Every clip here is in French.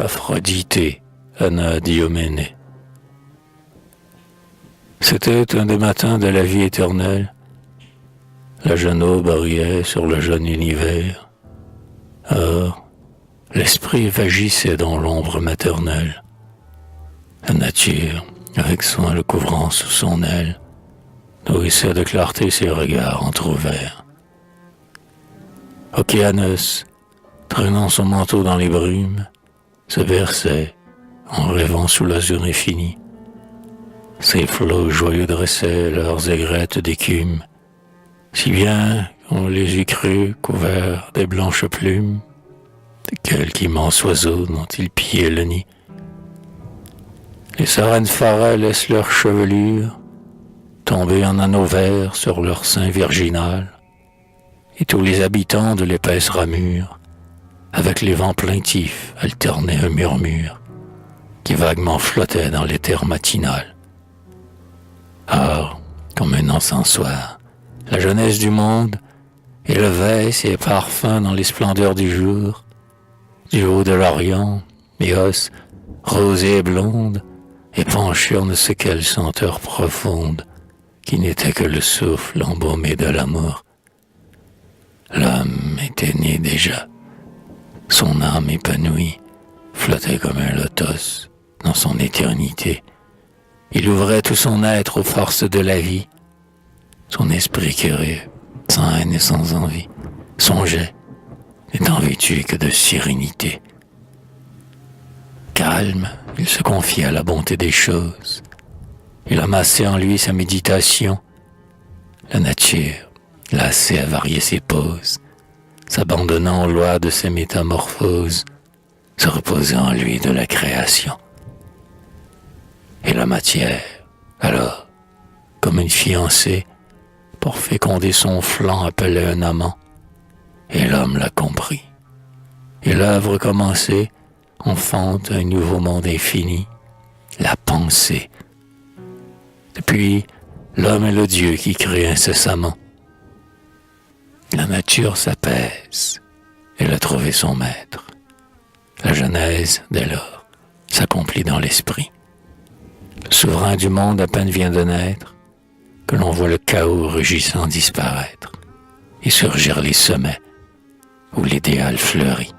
Aphrodité, Anadyomène. C'était un des matins de la vie éternelle. La jeune aube brillait sur le jeune univers. Or, l'esprit vagissait dans l'ombre maternelle. La nature, avec soin le couvrant sous son aile, nourrissait de clarté ses regards entr'ouverts. Okéanos, traînant son manteau dans les brumes, se versait, en rêvant sous l'azur infini. Ses flots joyeux dressaient leurs aigrettes d'écume, si bien qu'on les eût crus couverts des blanches plumes de quelque immense oiseau dont ils pillaient le nid. Les sereines forêts laissent leur chevelure tomber en anneaux verts sur leur sein virginal, et tous les habitants de l'épaisse ramure, avec les vents plaintifs, alternaient un murmure qui vaguement flottait dans l'éther matinal. Or, comme un encensoir, la jeunesse du monde élevait ses parfums dans les splendeurs du jour. Du haut de l'Orient, Éos, rosée et blonde, épanchait on ne sait quelle senteur profonde, qui n'était que le souffle embaumé de l'amour. L'homme était né déjà. Son âme épanouie flottait comme un lotus dans son éternité. Il ouvrait tout son être aux forces de la vie. Son esprit curieux, sans haine et sans envie, songeait, n'étant vêtu que de sérénité. Calme, il se confiait à la bonté des choses. Il amassait en lui sa méditation. La nature, lassée à varier ses poses, s'abandonnant aux lois de ses métamorphoses, se reposait en lui de la création. Et la matière, alors, comme une fiancée, pour féconder son flanc appelait un amant, et l'homme l'a compris. Et l'œuvre commencée enfante un nouveau monde infini, la pensée. Depuis, l'homme est le Dieu qui crée incessamment. La nature s'apaise, elle a trouvé son maître. La genèse, dès lors, s'accomplit dans l'esprit. Le souverain du monde à peine vient de naître, que l'on voit le chaos rugissant disparaître, et surgir les sommets où l'idéal fleurit.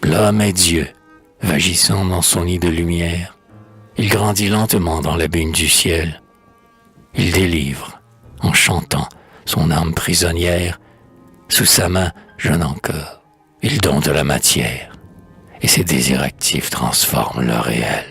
L'homme est Dieu, vagissant dans son nid de lumière. Il grandit lentement dans la bune du ciel. Il délivre, en chantant, son âme prisonnière. Sous sa main, jeune encore, il donne de la matière, et ses désirs actifs transforment le réel.